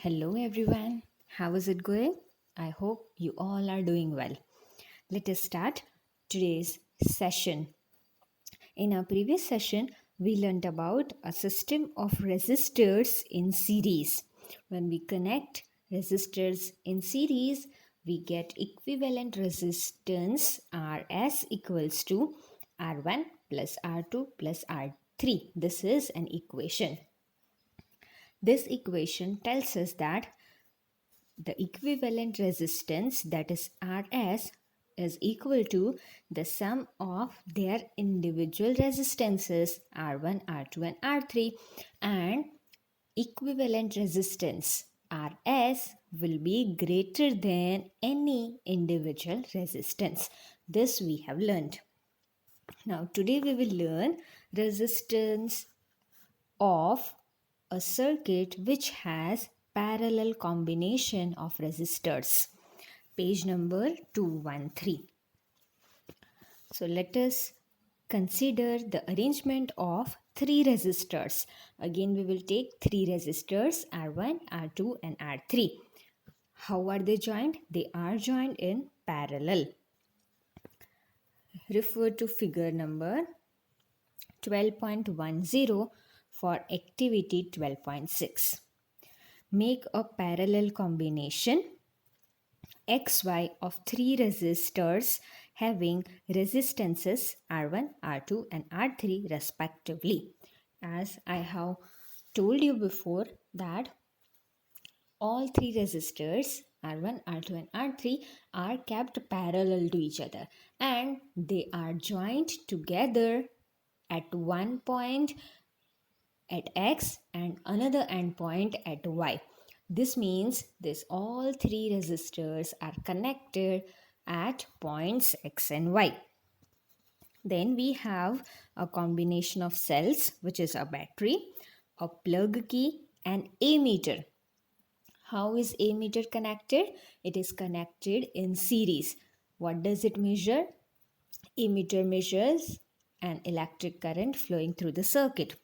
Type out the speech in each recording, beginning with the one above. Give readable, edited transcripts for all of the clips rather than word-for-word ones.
Hello everyone, how is it going? I hope you all are doing well. Let us start today's session. In our previous session, we learned about a system of resistors in series. When we connect resistors in series, we get equivalent resistance Rs equals to R1 plus R2 plus R3. This is an equation. This equation tells us that the equivalent resistance, that is Rs, is equal to the sum of their individual resistances R1, R2 and R3, and equivalent resistance Rs will be greater than any individual resistance. This we have learned. Now today we will learn resistance of a circuit which has parallel combination of resistors. Page number 213. So let us consider the arrangement of three resistors. Again we will take three resistors R1, R2 and R3. How are they joined? They are joined in parallel. Refer to figure number 12.10 for activity 12.6. Make a parallel combination XY of three resistors having resistances R1, R2 and R3 respectively. As I have told you before that all three resistors R1, R2 and R3 are kept parallel to each other and they are joined together at one point at X and another endpoint at Y. This means all three resistors are connected at points X and Y. Then we have a combination of cells, which is a battery, a plug key and ammeter. How is ammeter connected? It is connected in series. What does it measure? Ammeter measures an electric current flowing through the circuit.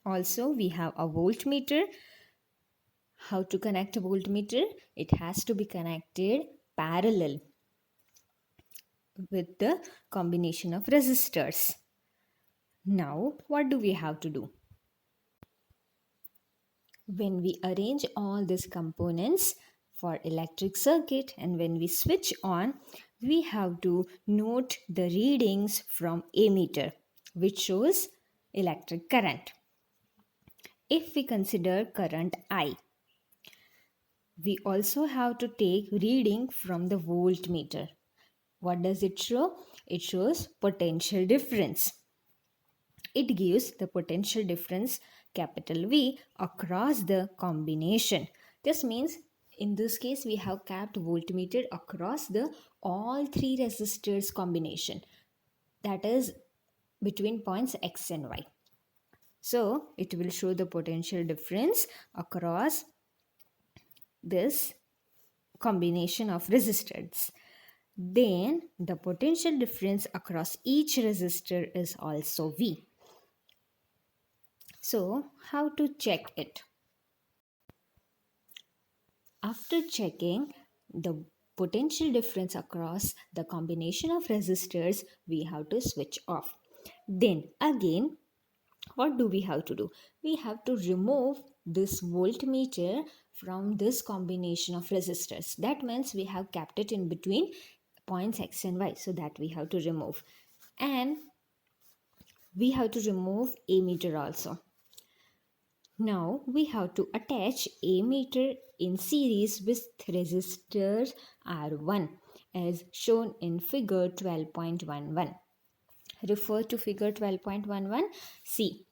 Also, we have a voltmeter. How to connect a voltmeter? It has to be connected parallel with the combination of resistors. Now, what do we have to do? When we arrange all these components for electric circuit and when we switch on, we have to note the readings from ammeter, which shows electric current. If we consider current I, we also have to take reading from the voltmeter. What does it show? It shows potential difference. It gives the potential difference capital V across the combination. This means in this case we have kept voltmeter across the all three resistors combination, that is between points X and Y. So it will show the potential difference across this combination of resistors. Then the potential difference across each resistor is also V. So how to check it? After checking the potential difference across the combination of resistors, we have to switch off. Then again, what do we have to do? We have to remove this voltmeter from this combination of resistors. That means we have kept it in between points X and Y, so that we have to remove. And we have to remove ammeter also. Now we have to attach ammeter in series with resistor R1 as shown in figure 12.11. Refer to figure 12.11. See,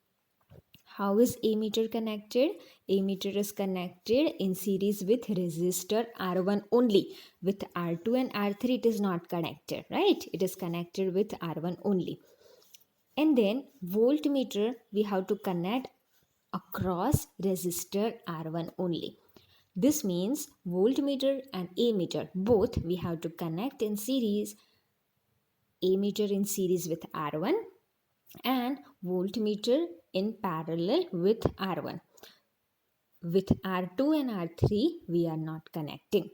how is ammeter connected? Ammeter is connected in series with resistor R1 only. With R2 and R3 it is not connected, right? It is connected with R1 only. And then voltmeter we have to connect across resistor R1 only. This means voltmeter and ammeter both we have to connect in series, ammeter in series with R1 and voltmeter in parallel with R1. with R2 and R3 we are not connecting.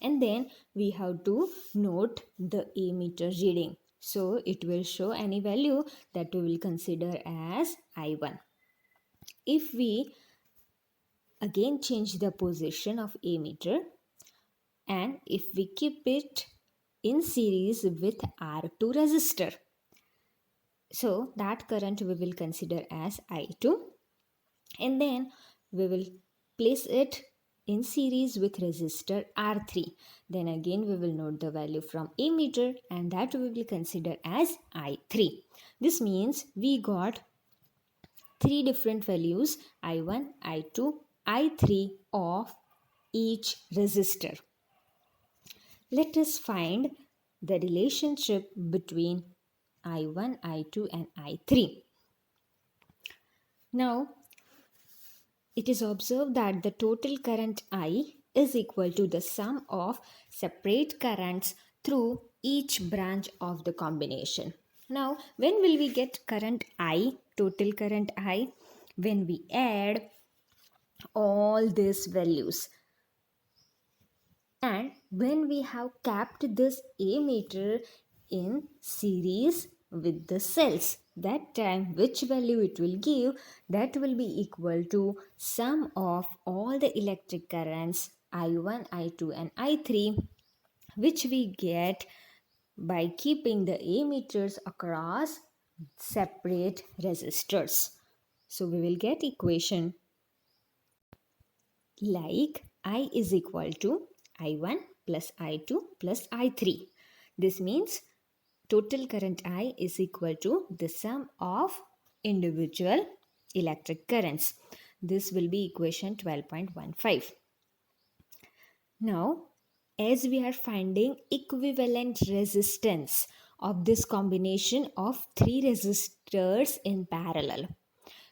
And then we have to note the ammeter reading. So it will show any value that we will consider as I1. If we again change the position of ammeter, and if we keep it in series with R2 resistor, so that current we will consider as I2, and then we will place it in series with resistor R3. Then again we will note the value from ammeter, and that we will consider as I3. This means we got three different values, I1, I2, I3 of each resistor. Let us find the relationship between I1, I2 and I3. Now, it is observed that the total current I is equal to the sum of separate currents through each branch of the combination. Now, when will we get current I, total current I? When we add all these values. And when we have kept this ammeter in series with the cells, that time which value it will give, that will be equal to sum of all the electric currents I1, I2 and I3, which we get by keeping the ammeters across separate resistors. So we will get equation like I is equal to I1 plus I2 plus I3. This means total current I is equal to the sum of individual electric currents. This will be equation 12.15. Now, as we are finding equivalent resistance of this combination of three resistors in parallel,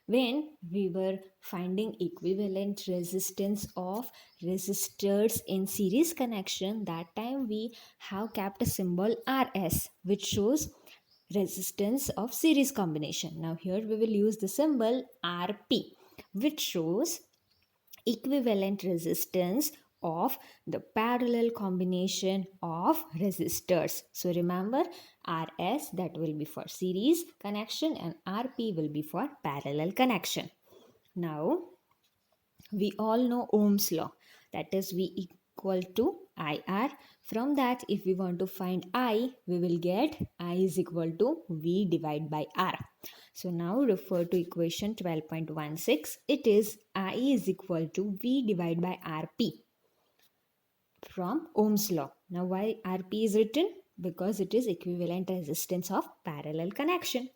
when we were finding equivalent resistance of resistors in series connection, that time we have kept a symbol RS, which shows resistance of series combination. Now here we will use the symbol RP, which shows equivalent resistance of the parallel combination of resistors. So remember, RS that will be for series connection and RP will be for parallel connection. Now we all know Ohm's law, that is V equal to IR. From that, if we want to find I, we will get I is equal to V divided by R. So now refer to equation 12.16. It is I is equal to V divided by RP from Ohm's law. Now why RP is written? Because it is equivalent resistance of parallel connection.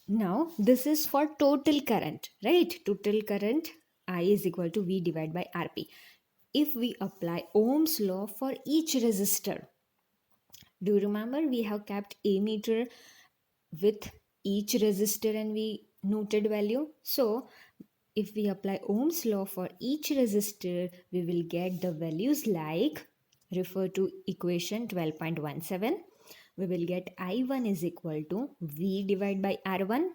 Now this is for total current, right? Total current I is equal to V divided by RP. If we apply Ohm's law for each resistor, do you remember we have kept ammeter with each resistor and we noted value? So if we apply Ohm's law for each resistor, we will get the values like, refer to equation 12.17. We will get I1 is equal to V divided by R1,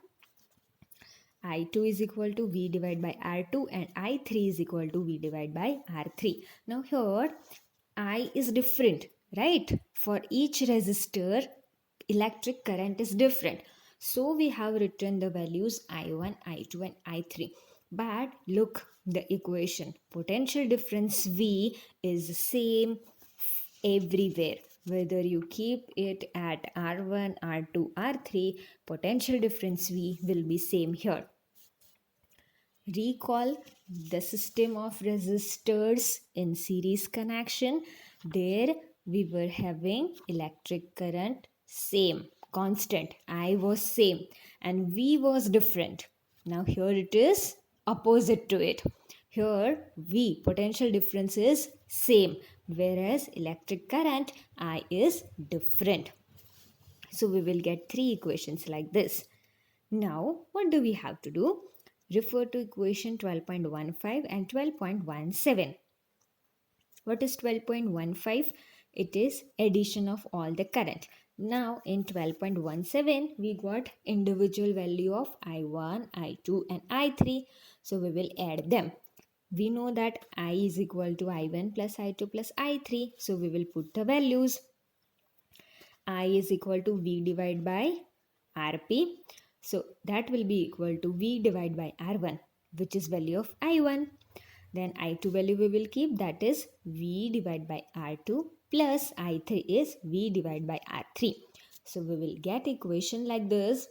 I2 is equal to V divided by R2 and I3 is equal to V divided by R3. Now here I is different, right? For each resistor, electric current is different. So we have written the values I1, I2 and I3. But look the equation. Potential difference V is same everywhere. Whether you keep it at R1, R2, R3, potential difference V will be same here. Recall the system of resistors in series connection. There we were having electric current same, constant. I was same and V was different. Now here it is opposite to it. Here V, potential difference is same, whereas electric current I is different. So we will get three equations like this. Now what do we have to do? Refer to equation 12.15 and 12.17. What is 12.15? It is addition of all the current. Now in 12.17 we got individual value of I1, I2 and I3. So we will add them. We know that I is equal to I1 plus I2 plus I3. So we will put the values. I is equal to V divided by Rp. So that will be equal to V divided by R1, which is value of I1. Then I2 value we will keep, that is V divided by R2 plus I3 is V divided by R3. So we will get equation like this.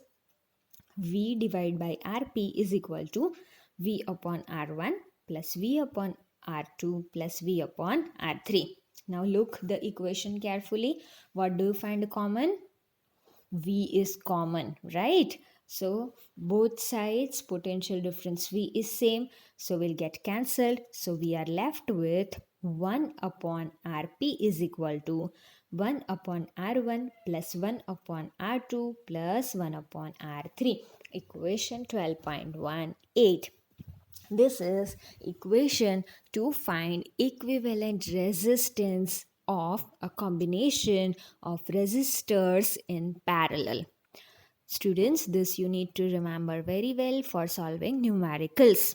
V divided by Rp is equal to V upon R1 plus V upon R2 plus V upon R3. Now look the equation carefully. What do you find common? V is common, right? So both sides potential difference V is same. So we'll get cancelled. So we are left with 1 upon Rp is equal to 1 upon R1 plus 1 upon R2 plus 1 upon R3. Equation 12.18. This is equation to find equivalent resistance of a combination of resistors in parallel. Students, this you need to remember very well for solving numericals.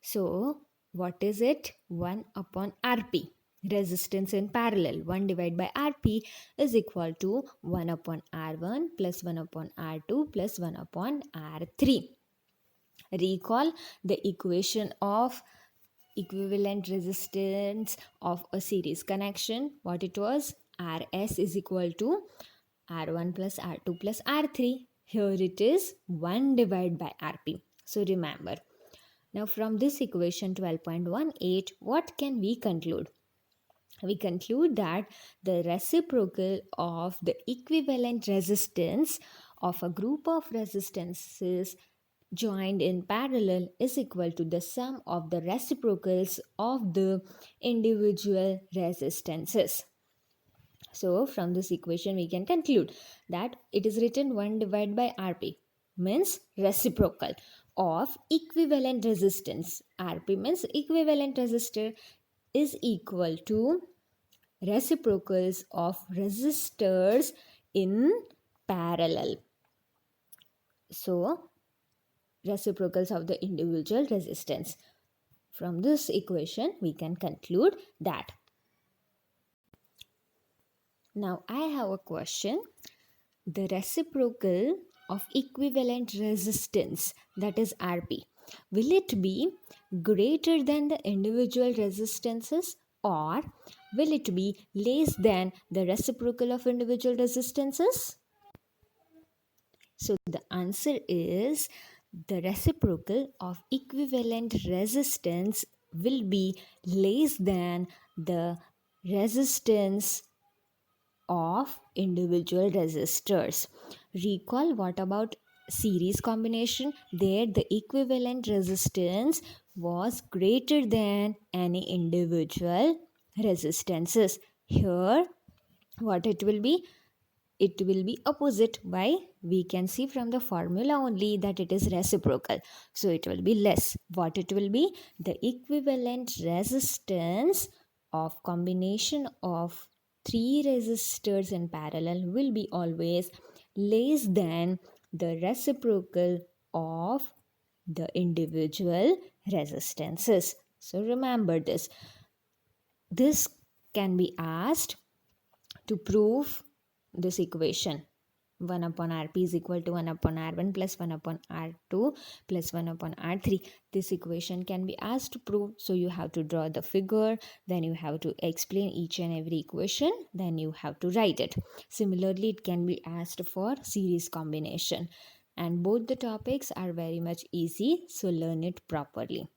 So, what is it? 1 upon Rp. Resistance in parallel. 1 divided by Rp is equal to 1 upon R1 plus 1 upon R2 plus 1 upon R3. Recall the equation of equivalent resistance of a series connection. What it was? Rs is equal to R1 plus R2 plus R3. Here it is 1 divided by Rp. So remember. Now from this equation 12.18, what can we conclude? We conclude that the reciprocal of the equivalent resistance of a group of resistances joined in parallel is equal to the sum of the reciprocals of the individual resistances. So from this equation we can conclude that it is written 1 divided by Rp means reciprocal of equivalent resistance. Rp means equivalent resistor is equal to reciprocals of resistors in parallel. So reciprocals of the individual resistance. From this equation, we can conclude that. Now, I have a question. The reciprocal of equivalent resistance, that is Rp, will it be greater than the individual resistances or will it be less than the reciprocal of individual resistances? So the answer is the reciprocal of equivalent resistance will be less than the resistance of individual resistors. Recall what about series combination? There the equivalent resistance was greater than any individual resistances. Here what it will be? It will be opposite. Why? We can see from the formula only that it is reciprocal. So it will be less. What it will be? The equivalent resistance of combination of 3 resistors in parallel will be always less than the reciprocal of the individual resistances. So remember this. This can be asked to prove this equation. 1 upon Rp is equal to 1 upon R1 plus 1 upon R2 plus 1 upon R3. This equation can be asked to prove. So you have to draw the figure, then you have to explain each and every equation, then you have to write it. Similarly, it can be asked for series combination. And both the topics are very much easy, so learn it properly.